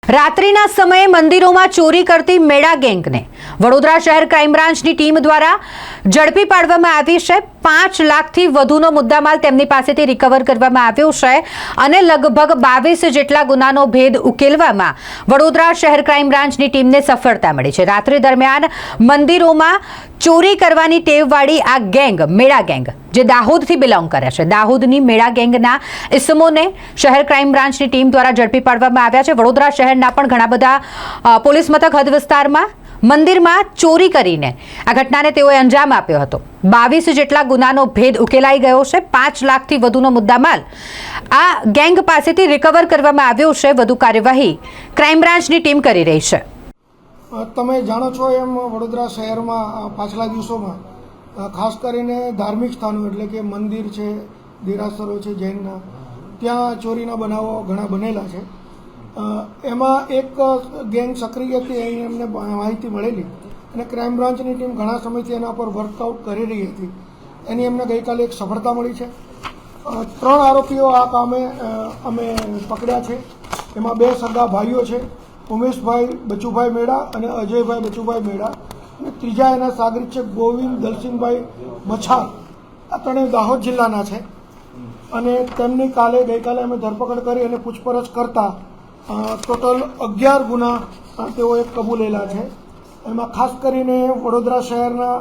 રાત્રિના સમયે મંદિરોમાં ચોરી કરતી મેળા ગેંગને વડોદરા શહેર ક્રાઇમ બ્રાન્ચની ટીમ દ્વારા ઝડપી પાડવામાં આવી છે। 5 લાખથી વધુનો મુદ્દામાલ તેમની પાસેથી રિકવર કરવામાં આવ્યો છે અને લગભગ 22 જેટલા ગુનાનો ભેદ ઉકેલવામાં વડોદરા શહેર ક્રાઇમ બ્રાન્ચની ટીમને સફળતા મળી છે। રાત્રિ દરમિયાન મંદિરોમાં ચોરી કરવાની ટેવવાળી આ ગેંગ મેળા ગેંગ જે દાહોદથી બિલોંગ કરે છે, દાહોદની મેળા ગેંગના ઇસમોને શહેર ક્રાઇમ બ્રાન્ચની ટીમ દ્વારા ઝડપી પાડવામાં આવ્યા છે। વડોદરા શહેરના પણ ઘણા બધા પોલીસ મથક હદ વિસ્તારમાં મંદિરમાં ચોરી કરીને આ ઘટનાને તેઓએ અંજામ આપ્યો હતો। 22 જેટલા ગુનાનો ભેદ ઉકેલાઈ ગયો છે। 5 લાખથી વધુનો મુદ્દામાલ આ ગેંગ પાસેથી રિકવર કરવામાં આવ્યો છે। વધુ કાર્યવાહી ક્રાઇમ બ્રાન્ચની ટીમ કરી રહી છે। તમે જાણો છો એમ વડોદરા શહેરમાં પાછલા દિવસોમાં ખાસ કરીને ધાર્મિક સ્થાનો એટલે કે મંદિર છે, દેરાસરો છે જૈનના, ત્યાં ચોરીના બનાવો ઘણા બનેલા છે। એમાં એક ગેંગ સક્રિય હતી, અહીં એમને માહિતી મળેલી અને ક્રાઇમ બ્રાન્ચની ટીમ ઘણા સમયથી એના પર વર્કઆઉટ કરી રહી હતી। એની એમને ગઈકાલે એક સફળતા મળી છે। 3 આરોપીઓ આ કામે અમે પકડ્યા છે। એમાં 2 સગા ભાઈઓ છે, ઉમેશભાઈ બચુભાઈ મેળા અને અજયભાઈ બચુભાઈ મેળા, અને ત્રીજા એના સાગરીત છે ગોવિંદ દલસિંહભાઈ બછાર। આ ત્રણેય દાહોદ જિલ્લાના છે અને તેમની ગઈકાલે અમે ધરપકડ કરી અને પૂછપરછ કરતા ટોટલ 11 ગુના તેઓએ કબૂલેલા છે। એમાં ખાસ કરીને વડોદરા શહેરના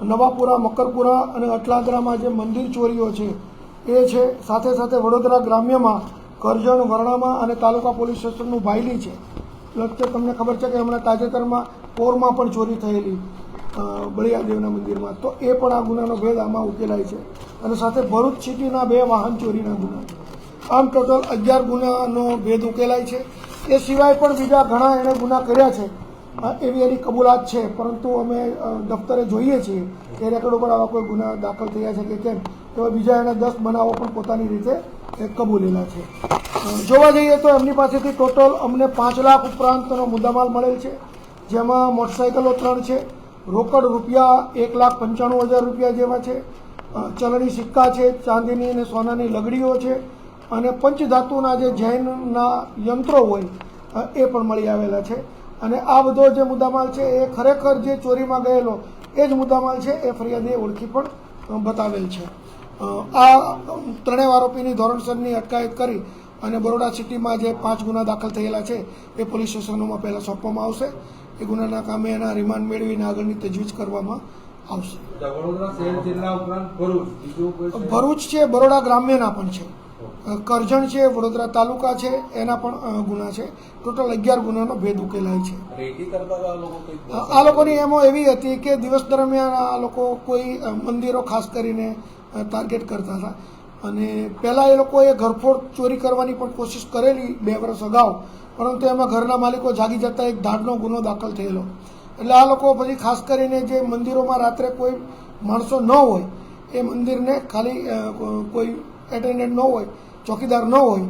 નવાપુરા, મકરપુરા અને અટલાદરામાં જે મંદિર ચોરીઓ છે એ છે, સાથે સાથે વડોદરા ગ્રામ્યમાં કરજણ, વરણામાં અને તાલુકા પોલીસ સ્ટેશનનું ભાયલી છે। તમને ખબર છે કે હમણાં તાજેતરમાં પોરમાં પણ ચોરી થયેલી બળિયાદેવના મંદિરમાં, તો એ પણ આ ગુનાનો ભેદ આમાં ઉકેલાય છે। અને સાથે ભરૂચ સિટીના 2 વાહન ચોરીના ગુના, આમ ટોટલ 11 ગુનાનો ભેદ ઉકેલાય છે। એ સિવાય પણ બીજા ઘણા એણે ગુના કર્યા છે એવી એની કબૂલાત છે, પરંતુ અમે દફતરે જોઈએ છીએ કે રેકોર્ડ ઉપર આવા કોઈ ગુના દાખલ થયા છે કે કેમ। તો બીજા એણે 10 બનાવો પણ પોતાની રીતે કબૂલેલા છે। જોવા જઈએ તો એમની પાસેથી ટોટલ અમને 5 લાખ ઉપરાંતનો મુદ્દામાલ મળેલ છે, જેમાં મોટરસાઇકલો 3 છે, રોકડ રૂપિયા 1,95,000 રૂપિયા જેવા છે, ચલણી સિક્કા છે, ચાંદીની અને સોનાની લગડીઓ છે અને પંચધાતુના જે જૈનના યંત્રો હોય એ પણ મળી આવેલા છે। અને આ બધો જે મુદ્દામાલ છે એ ખરેખર જે ચોરીમાં ગયેલો એ જ મુદ્દામાલ છે, એ ફરિયાદીએ ઓળખી પણ બતાવેલ છે। આ ત્રણેય આરોપીની ધોરણસરની અટકાયત કરી અને બરોડા સિટીમાં જે 5 ગુના દાખલ થયેલા છે એ પોલીસ સ્ટેશનોમાં પહેલાં સોંપવામાં આવશે। એ ગુનાના કામે એના રિમાન્ડ મેળવીને આગળની તજવીજ કરવામાં આવશે। ભરૂચ છે, બરોડા ગ્રામ્યના પણ છે, કરજણ છે, વડોદરા તાલુકા છે, એના પણ ગુના છે। ટોટલ 11 ગુનાનો ભેદ ઉકેલાય છે। આ લોકોની એમો એવી હતી કે દિવસ દરમિયાન આ લોકો કોઈ મંદિરો ખાસ કરીને ટાર્ગેટ કરતા હતા અને પહેલાં એ લોકોએ ઘરફોડ ચોરી કરવાની પણ કોશિશ કરેલી 2 વર્ષ અગાઉ, પરંતુ એમાં ઘરના માલિકો જાગી જતા એક ધાડનો ગુનો દાખલ થયેલો। એટલે આ લોકો પછી ખાસ કરીને જે મંદિરોમાં રાત્રે કોઈ માણસો ન હોય એ મંદિરને ખાલી કોઈ એટેન્ડન્ટ ન હોય, ચોકીદાર ન હોય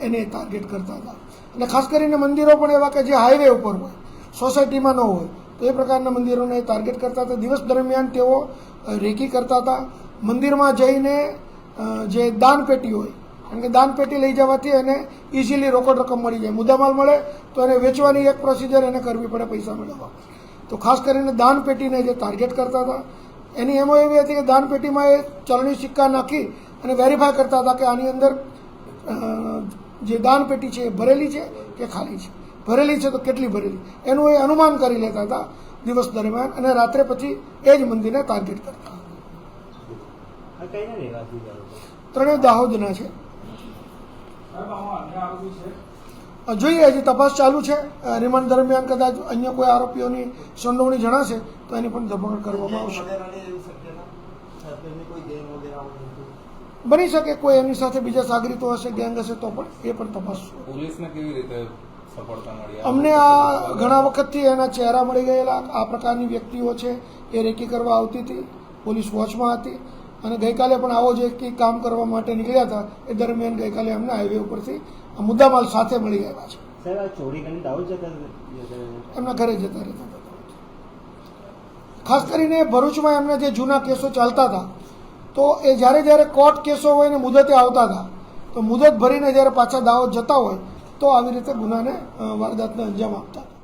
એને ટાર્ગેટ કરતા હતા। અને ખાસ કરીને મંદિરો પણ એવા કે જે હાઈવે ઉપર હોય, સોસાયટીમાં ન હોય, તો એ પ્રકારના મંદિરોને ટાર્ગેટ કરતા હતા। દિવસ દરમિયાન તેઓ રેકી કરતા હતા। મંદિરમાં જઈને જે દાન પેટી હોય, કારણ કે દાન પેટી લઈ જવાથી એને ઇઝીલી રોકડ રકમ મળી જાય, મુદ્દામાલ મળે તો એને વેચવાની એક પ્રોસિજર એને કરવી પડે પૈસા મેળવવા। તો ખાસ કરીને દાન પેટીને જે ટાર્ગેટ કરતા હતા એની એમો એવી હતી કે દાન પેટીમાં એ ચલણી સિક્કા નાખી અને વેરીફાઈ કરતા હતા કે આની અંદર જે દાન પેટી છે એ ભરેલી છે કે ખાલી છે, ભરેલી છે તો કેટલી ભરેલી, એનું એ અનુમાન કરી લેતા હતા દિવસ દરમિયાન, અને રાત્રે પછી એ જ મંદિરને ટાર્ગેટ કરતા। ત્રણેય દાહોદના છે। જોઈએ, હજી તપાસ ચાલુ છે। રિમાન્ડ દરમિયાન કદાચ અન્ય કોઈ આરોપીઓની સંડોવણી જણાશે તો એની પણ ધરપકડ કરવામાં આવશે। બની શકે કોઈ એની સાથે બીજા સાગરીતો હશે, ગેંગ હશે, તો પણ એ પણ તપાસ। પોલીસને કેવી રીતે સફળતા મળી? અમને આ ઘણા વખતથી એના ચહેરા મળી ગયેલા આ પ્રકારની વ્યક્તિઓ છે એ રેકી કરવા આવતી હતી, પોલીસ વોચમાં હતી અને ગઈકાલે પણ આવો જ એક કામ કરવા માટે નીકળ્યા હતા। એ દરમિયાન ગઈકાલે અમને હાઈવે ઉપરથી મુદ્દામાલ સાથે મળી આવ્યા છે। એમના ઘરે જતા રહેતા હતા। ખાસ કરીને ભરૂચમાં એમના જે જૂના કેસો ચાલતા હતા તો એ જ્યારે કોર્ટ કેસો હોય ને મુદતે આવતા હતા, તો મુદત ભરીને જ્યારે પાછા દાહોદ જતા હોય તો આવી રીતે ગુનાને વારદાતને અંજામ આપતા.